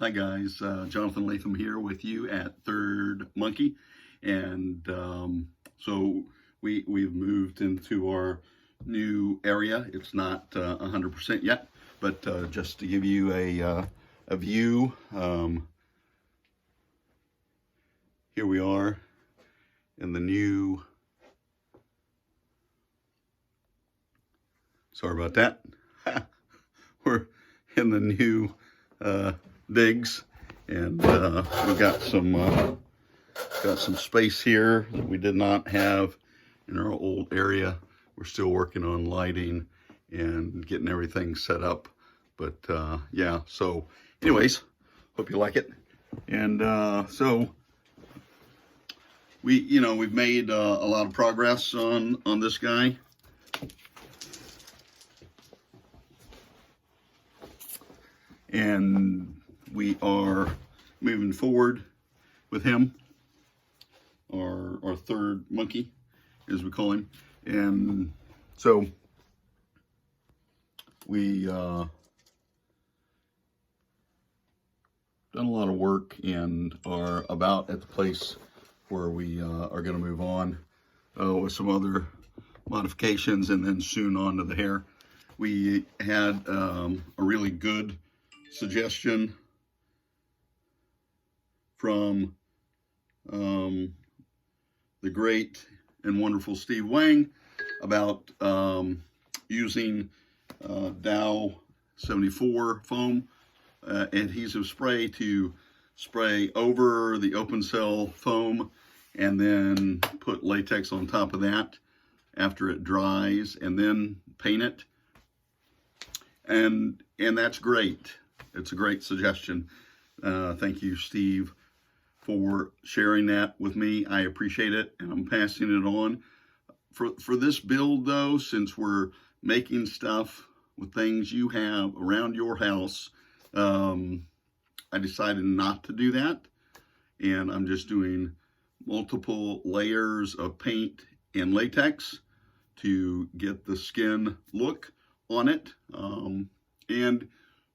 Hi guys, Jonathan Latham here with you at Third Monkey, and so we've moved into our new area. It's not 100% yet, but just to give you a view, here we are in the new. Sorry about that. We're in the new digs, and we got some space here that we did not have in our old area. We're still working on lighting and getting everything set up, but yeah. So, anyways, hope you like it. And so we've made a lot of progress on this guy. And we are moving forward with him, our third monkey, as we call him. And so we done a lot of work and are about at the place where we are going to move on with some other modifications, and then soon on to the hair. We had a really good suggestion from the great and wonderful Steve Wang about using Dow 74 foam adhesive spray to spray over the open cell foam and then put latex on top of that after it dries, and then paint it. And that's great. It's a great suggestion. Thank you, Steve, for sharing that with me. I appreciate it, and I'm passing it on. For this build, though, since we're making stuff with things you have around your house, I decided not to do that, and I'm just doing multiple layers of paint and latex to get the skin look on it. And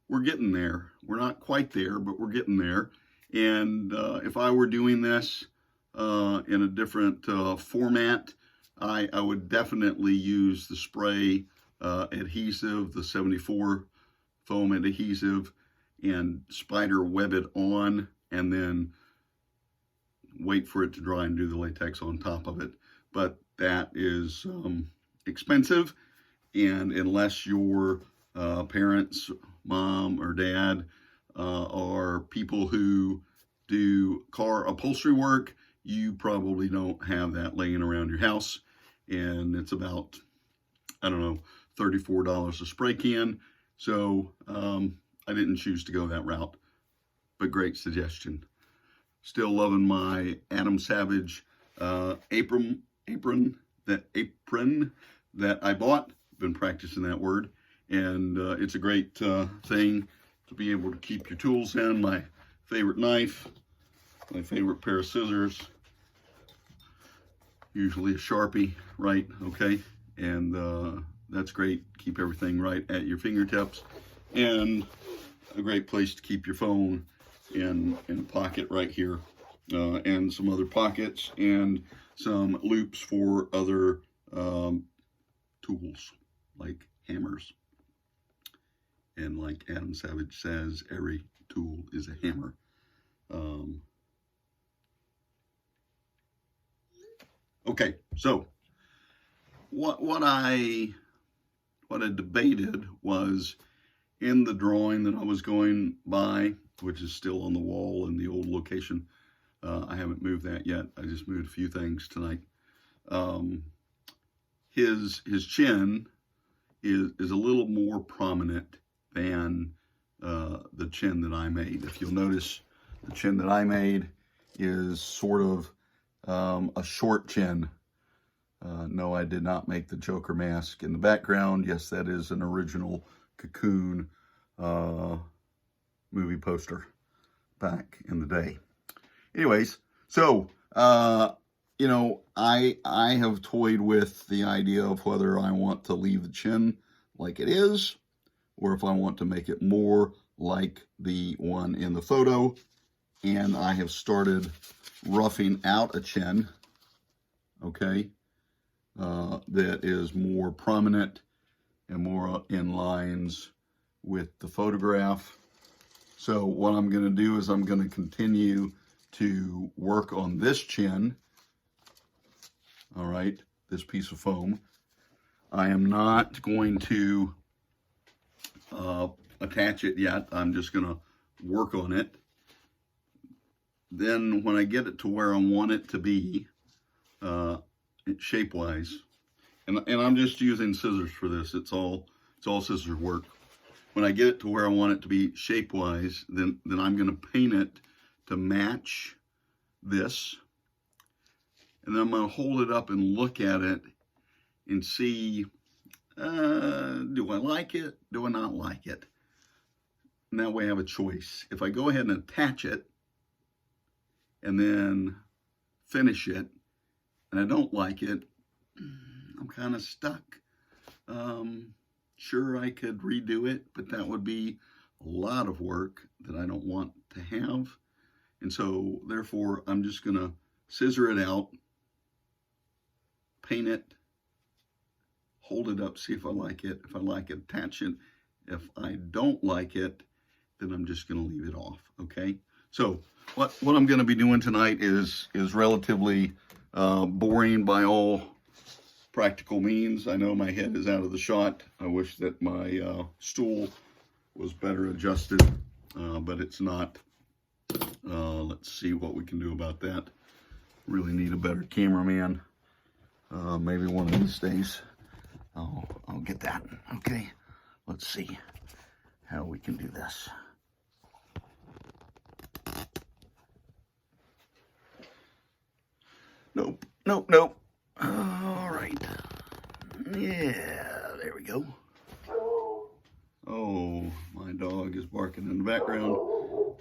we're getting there. We're not quite there, but we're getting there. And if I were doing this in a different format, I would definitely use the spray adhesive, the 74 foam adhesive, and spider web it on, and then wait for it to dry and do the latex on top of it. But that is expensive, and unless your parents, mom or dad, are people who do car upholstery work, you probably don't have that laying around your house. And it's about, I don't know, $34 a spray can. So I didn't choose to go that route, but great suggestion. Still loving my Adam Savage apron that I bought. Been practicing that word. And it's a great thing to be able to keep your tools in. My favorite knife, my favorite pair of scissors, usually a Sharpie, right? Okay, and that's great. Keep everything right at your fingertips, and a great place to keep your phone in a pocket right here, and some other pockets and some loops for other tools like hammers. And like Adam Savage says, every tool is a hammer. Okay, so what I debated was, in the drawing that I was going by, which is still on the wall in the old location. I haven't moved that yet. I just moved a few things tonight. His chin is a little more prominent than the chin that I made. If you'll notice, the chin that I made is sort of a short chin. No, I did not make the Joker mask in the background. Yes, that is an original Cocoon movie poster back in the day. Anyways, so I have toyed with the idea of whether I want to leave the chin like it is, or if I want to make it more like the one in the photo. And I have started roughing out a chin, okay, that is more prominent and more in lines with the photograph. So what I'm going to do is I'm going to continue to work on this chin, all right, this piece of foam. I am not going to attach it yet. I'm just going to work on it. Then when I get it to where I want it to be, shape-wise, and I'm just using scissors for this. It's all scissors work. When I get it to where I want it to be shape-wise, then I'm going to paint it to match this. And then I'm going to hold it up and look at it and see, do I like it? Do I not like it? And that way I have a choice. If I go ahead and attach it and then finish it, and I don't like it, I'm kind of stuck. Sure, I could redo it, but that would be a lot of work that I don't want to have. And so, therefore, I'm just going to scissor it out, paint it, hold it up, see if I like it. If I like it, attach it. If I don't like it, then I'm just going to leave it off, okay? So, what I'm going to be doing tonight is relatively boring by all practical means. I know my head is out of the shot. I wish that my stool was better adjusted, but it's not. Let's see what we can do about that. Really need a better cameraman. Maybe one of these days I'll get that. Okay, let's see how we can do this. Nope, nope, nope. All right. Yeah, there we go. Oh, my dog is barking in the background.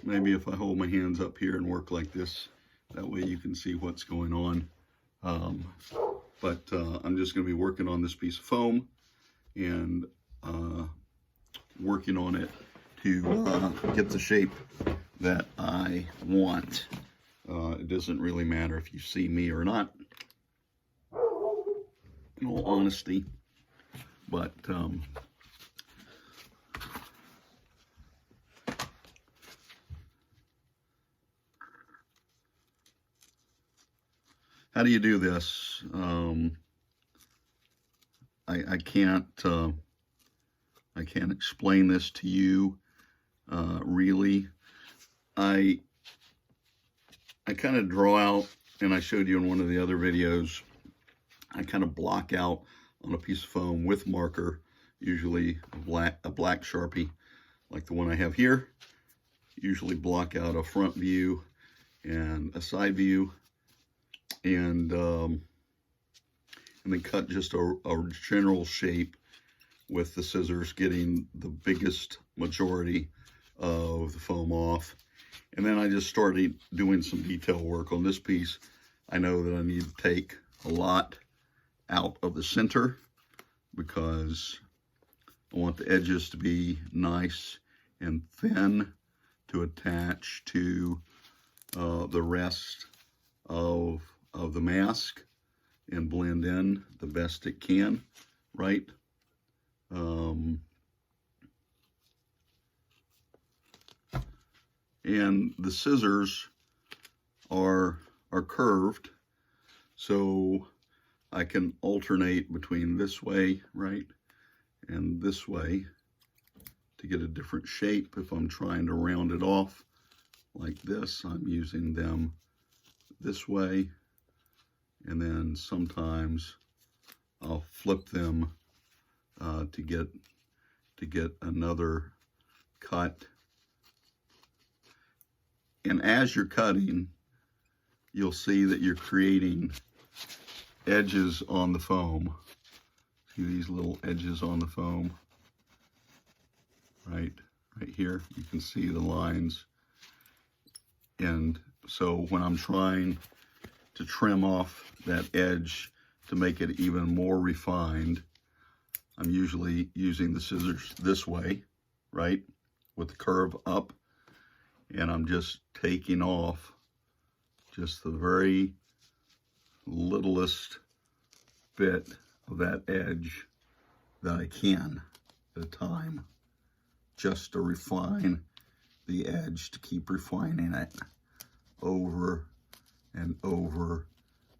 Maybe if I hold my hands up here and work like this, that way you can see what's going on. But I'm just going to be working on this piece of foam and working on it to get the shape that I want. It doesn't really matter if you see me or not, in all honesty, but how do you do this? I can't explain this to you really. I kind of draw out, and I showed you in one of the other videos, I kind of block out on a piece of foam with marker, usually a black Sharpie, like the one I have here. Usually block out a front view and a side view, and then cut just a general shape with the scissors, getting the biggest majority of the foam off. And then I just started doing some detail work on this piece. I know that I need to take a lot out of the center because I want the edges to be nice and thin to attach to the rest of the mask and blend in the best it can, right? And the scissors are curved, so I can alternate between this way, right, and this way to get a different shape. If I'm trying to round it off like this, I'm using them this way, and then sometimes I'll flip them to get another cut. And as you're cutting, you'll see that you're creating edges on the foam. See these little edges on the foam? Right here, you can see the lines. And so when I'm trying to trim off that edge to make it even more refined, I'm usually using the scissors this way, right, with the curve up, and I'm just taking off just the very littlest bit of that edge that I can at a time, just to refine the edge, to keep refining it over and over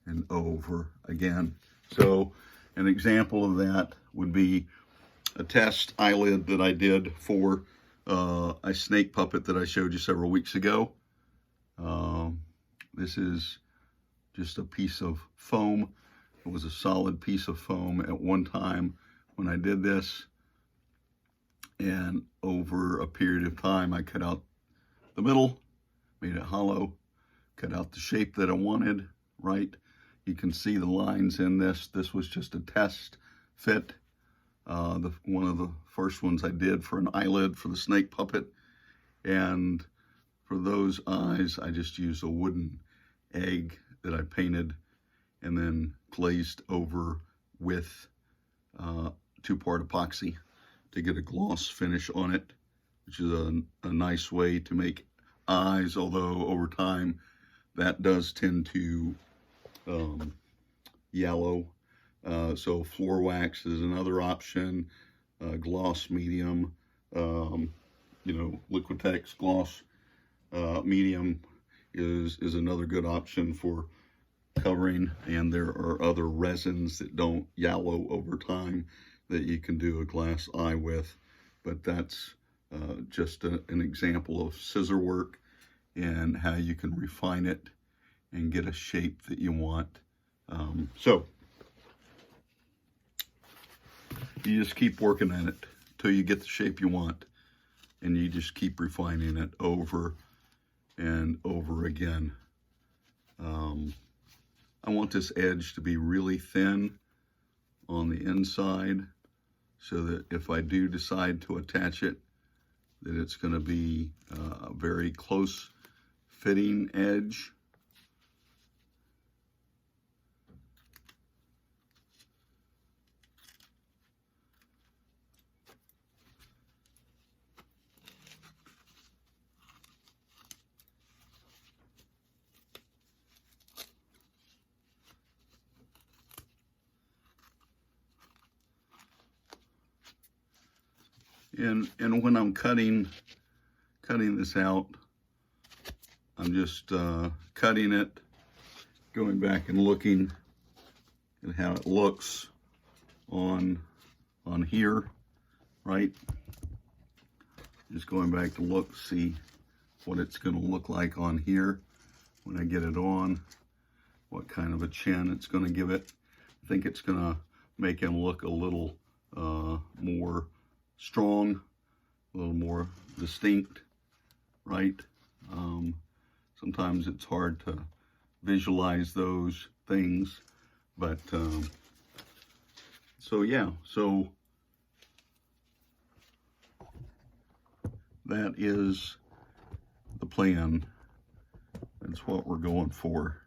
and over again. So an example of that would be a test eyelid that I did for a snake puppet that I showed you several weeks ago. This is just a piece of foam. It was a solid piece of foam at one time when I did this, and over a period of time I cut out the middle, made it hollow, cut out the shape that I wanted, right? You can see the lines in this. This was just a test fit. One of the first ones I did for an eyelid for the snake puppet. And for those eyes, I just used a wooden egg that I painted and then glazed over with 2-part epoxy to get a gloss finish on it, which is a nice way to make eyes, although over time that does tend to yellow. So floor wax is another option. Gloss medium, Liquitex gloss medium is another good option for covering, and there are other resins that don't yellow over time that you can do a glass eye with, but that's just an example of scissor work and how you can refine it and get a shape that you want. So you just keep working at it till you get the shape you want, and you just keep refining it over and over again. I want this edge to be really thin on the inside so that if I do decide to attach it, that it's going to be a very close fitting edge. And when I'm cutting this out, I'm just cutting it, going back and looking at how it looks on here, right? Just going back to look, see what it's going to look like on here when I get it on, what kind of a chin it's going to give it. I think it's going to make him look a little more strong, a little more distinct, right? Sometimes it's hard to visualize those things, but so yeah, so that is the plan. That's what we're going for.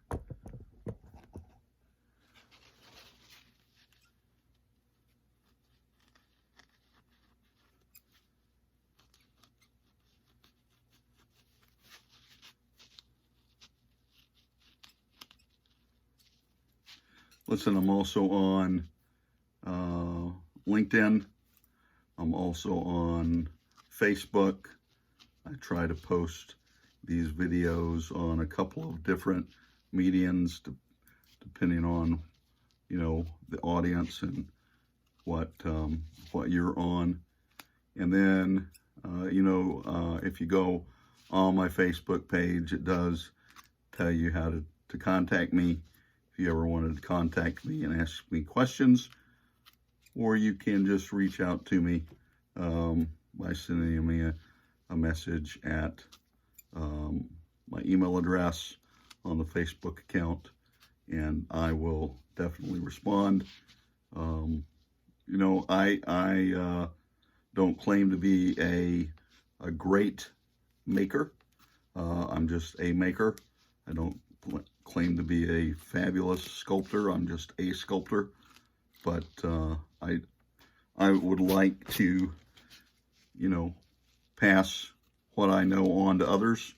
Listen, I'm also on LinkedIn. I'm also on Facebook. I try to post these videos on a couple of different mediums, depending on, the audience and what you're on. And then, if you go on my Facebook page, it does tell you how to contact me. If you ever wanted to contact me and ask me questions, or you can just reach out to me by sending me a message at my email address on the Facebook account, and I will definitely respond. I don't claim to be a great maker. I'm just a maker. I don't claim to be a fabulous sculptor. I'm just a sculptor, but I would like to, you know, pass what I know on to others.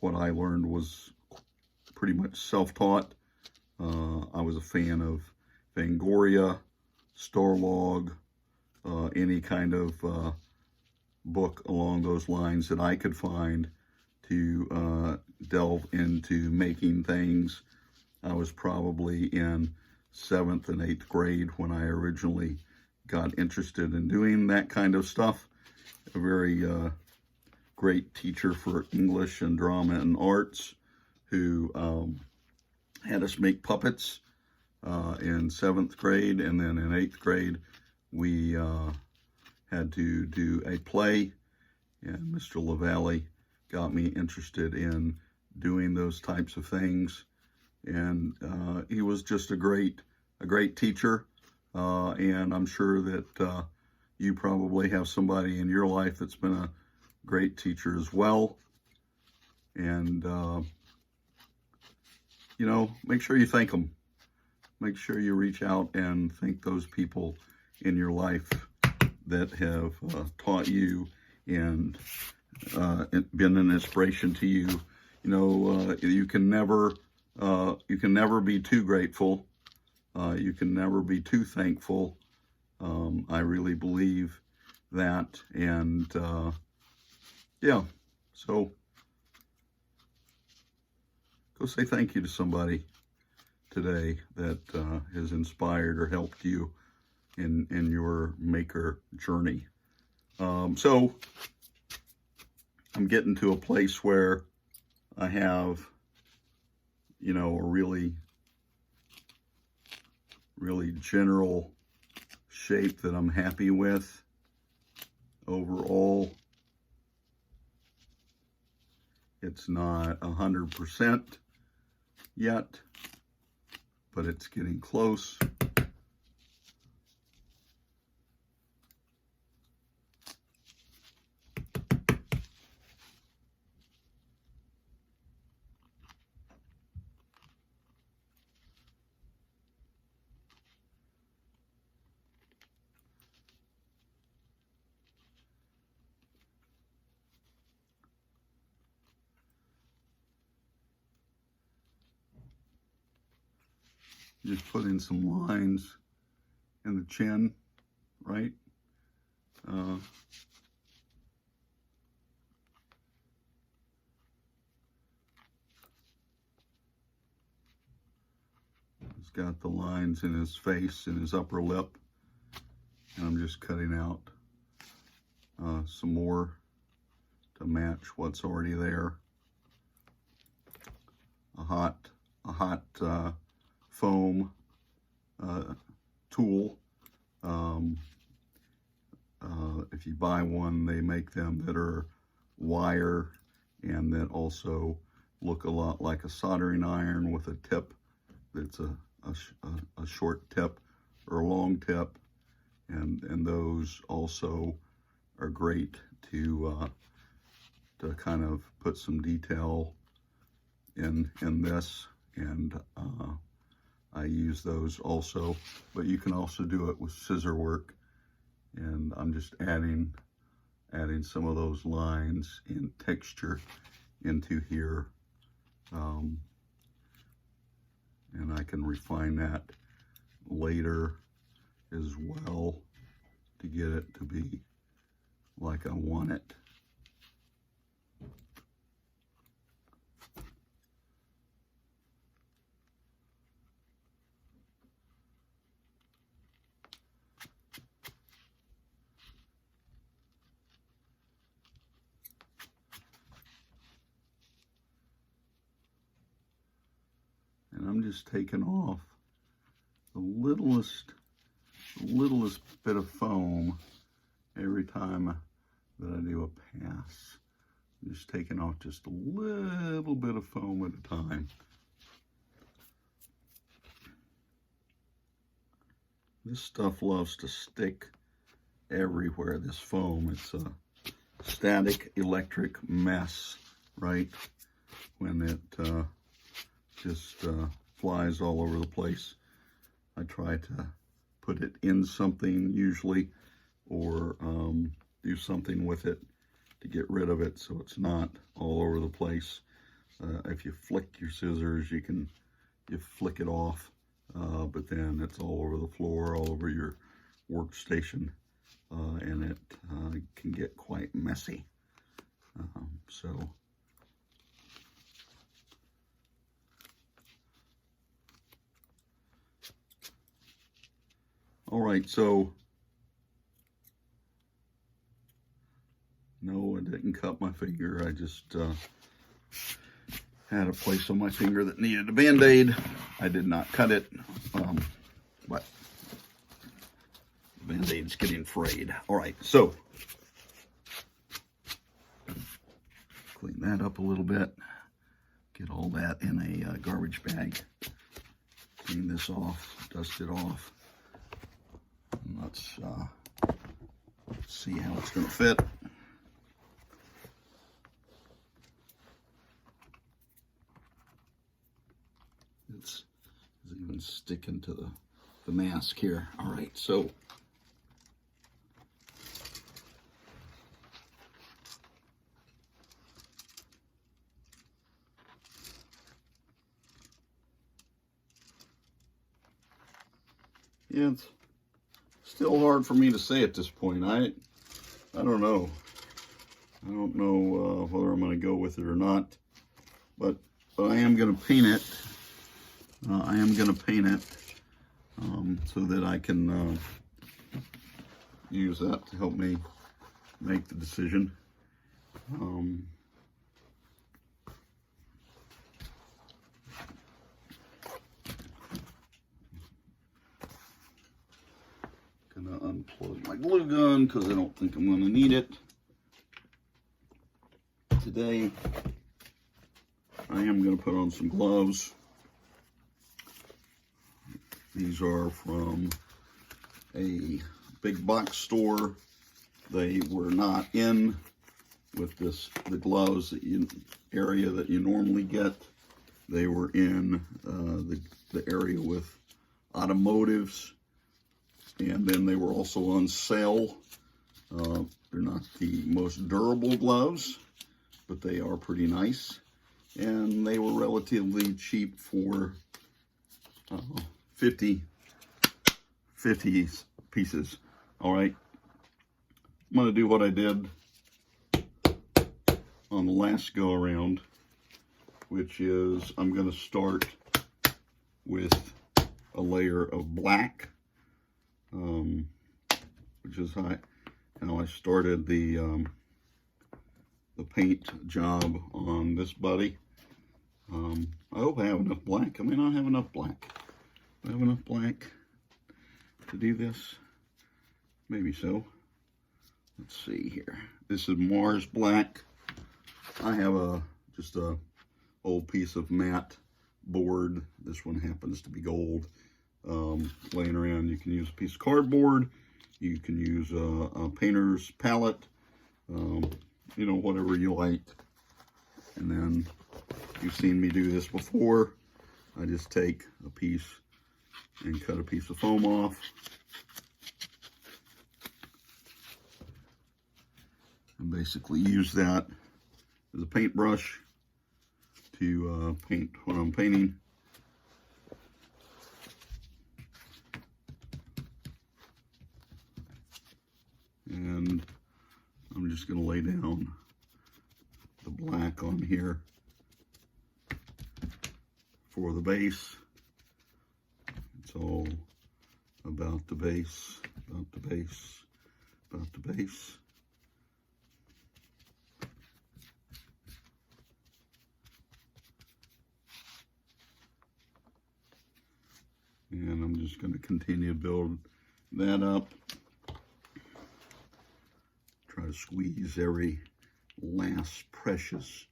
What I learned was pretty much self-taught. I was a fan of Fangoria, Starlog, any kind of book along those lines that I could find to delve into making things. I was probably in 7th and 8th grade when I originally got interested in doing that kind of stuff. A very great teacher for English and drama and arts who had us make puppets in 7th grade, and then in 8th grade we had to do a play, and Mr. LaValle got me interested in doing those types of things. And he was just a great teacher, and I'm sure that you probably have somebody in your life that's been a great teacher as well. And you know, make sure you thank them. Make sure you reach out and thank those people in your life that have taught you and been an inspiration to you. You know, you can never be too grateful. You can never be too thankful. I really believe that. And yeah, so go say thank you to somebody today that has inspired or helped you in your maker journey. So I'm getting to a place where I have, you know, a really general shape that I'm happy with overall. It's not 100% yet, but it's getting close. Just put in some lines in the chin, right? He's got the lines in his face and his upper lip, and I'm just cutting out some more to match what's already there. A hot foam tool. If you buy one, they make them that are wire and that also look a lot like a soldering iron with a tip that's a short tip or a long tip, and those also are great to kind of put some detail in this, and I use those also, but you can also do it with scissor work, and I'm just adding some of those lines in texture into here, and I can refine that later as well to get it to be like I want it. And I'm just taking off the littlest bit of foam every time that I do a pass. I'm just taking off just a little bit of foam at a time. This stuff loves to stick everywhere, this foam. It's a static electric mess, right? When it just flies all over the place. I try to put it in something usually, or do something with it to get rid of it so it's not all over the place. If you flick your scissors, you flick it off, but then it's all over the floor, all over your workstation, and it can get quite messy. All right, so no, I didn't cut my finger. I just had a place on my finger that needed a Band-Aid. I did not cut it, but the Band-Aid's getting frayed. All right, so clean that up a little bit. Get all that in a garbage bag. Clean this off, dust it off. And let's see how it's going to fit. It's even sticking to the mask here. All right, so yeah, it's still hard for me to say at this point. I don't know. I don't know whether I'm going to go with it or not, but I am going to paint it. I am going to paint it so that I can use that to help me make the decision. Gonna unplug my glue gun because I don't think I'm going to need it today. I am going to put on some gloves. These are from a big box store. They were not in with the gloves area that you normally get. They were in the area with automotives, and then they were also on sale. They're not the most durable gloves, but they are pretty nice, and they were relatively cheap for 50 pieces. All right, I'm going to do what I did on the last go around, which is I'm going to start with a layer of black, which is how I started the paint job on this buddy. I hope I have enough black. I may not have enough black. Do I have enough black to do this? Maybe so. Let's see here. This is Mars black. I have just a old piece of matte board. This one happens to be gold. Laying around. You can use a piece of cardboard. You can use a painter's palette. You know, whatever you like. And then you've seen me do this before. I just take a piece and cut a piece of foam off. And basically use that as a paintbrush to paint what I'm painting. And I'm just going to lay down the black on here for the base. It's all about the base, about the base, about the base. And I'm just going to continue to build that up. Try to squeeze every last precious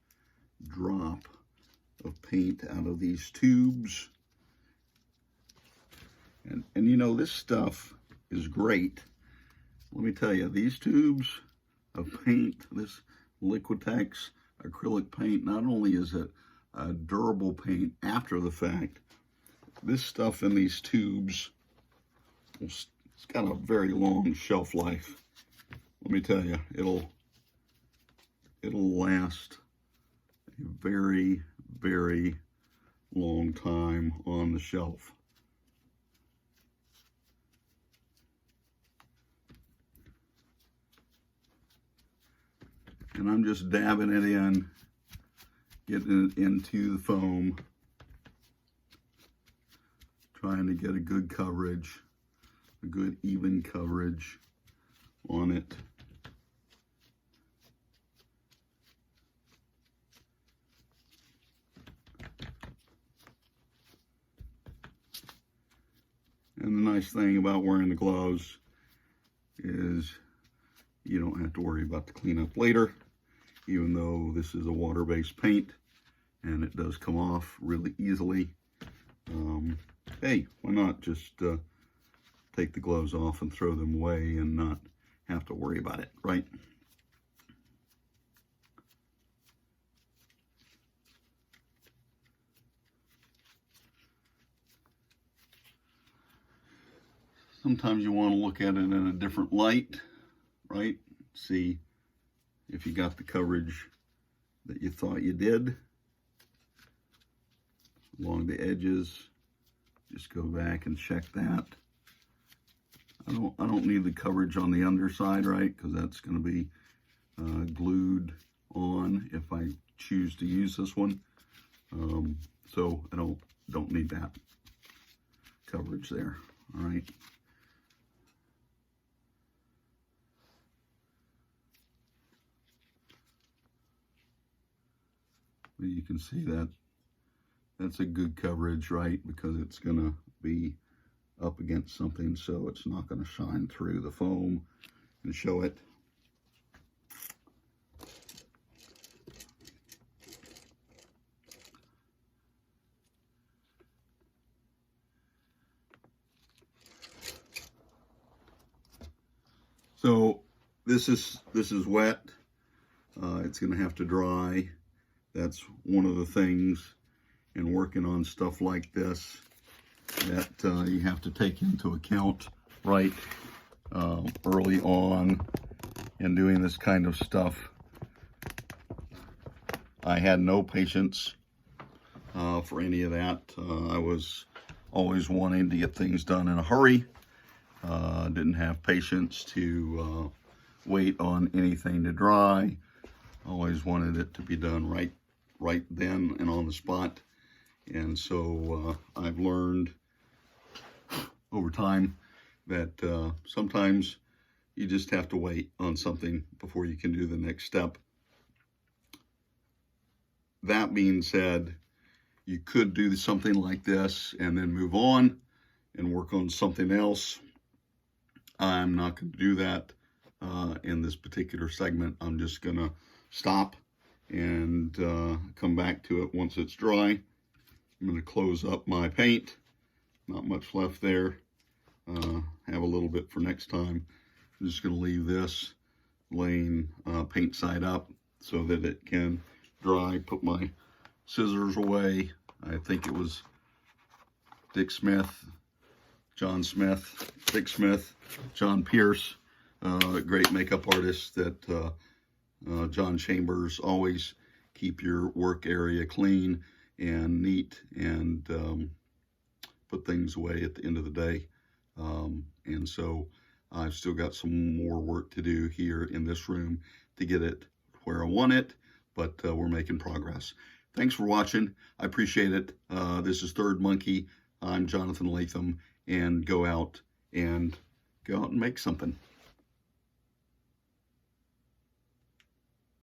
drop of paint out of these tubes. And you know, this stuff is great. Let me tell you, these tubes of paint, this Liquitex acrylic paint, not only is it a durable paint after the fact, this stuff in these tubes It's got a very long shelf life. Let me tell you, it'll last a very, very long time on the shelf. And I'm just dabbing it in, getting it into the foam, trying to get a good coverage, a good even coverage on it. And the nice thing about wearing the gloves is you don't have to worry about the cleanup later, even though this is a water-based paint and it does come off really easily. Hey, why not just take the gloves off and throw them away and not have to worry about it, right? Sometimes you want to look at it in a different light, right? See if you got the coverage that you thought you did. Along the edges, just go back and check that. I don't need the coverage on the underside, right? Because that's going to be glued on if I choose to use this one. So I don't need that coverage there. All right. But you can see that that's a good coverage, right? Because it's going to be up against something, so it's not going to shine through the foam and show it. So this is wet. It's going to have to dry. That's one of the things in working on stuff like this that you have to take into account right early on in doing this kind of stuff. I had no patience for any of that. I was always wanting to get things done in a hurry. Didn't have patience to wait on anything to dry. Always wanted it to be done right then and on the spot. And so I've learned over time that sometimes you just have to wait on something before you can do the next step. That being said, you could do something like this and then move on and work on something else. I'm not going to do that in this particular segment. I'm just going to stop and come back to it once it's dry. I'm going to close up my paint. Not much left there. Have a little bit for next time. I'm just going to leave this laying paint side up so that it can dry. Put my scissors away. I think it was Dick Smith, John Smith, Dick Smith, John Pierce, great makeup artist that John Chambers. Always keep your work area clean and neat and put things away at the end of the day. And so I've still got some more work to do here in this room to get it where I want it, but we're making progress. Thanks for watching. I appreciate it. This is Third Monkey. I'm Jonathan Latham, and go out and make something.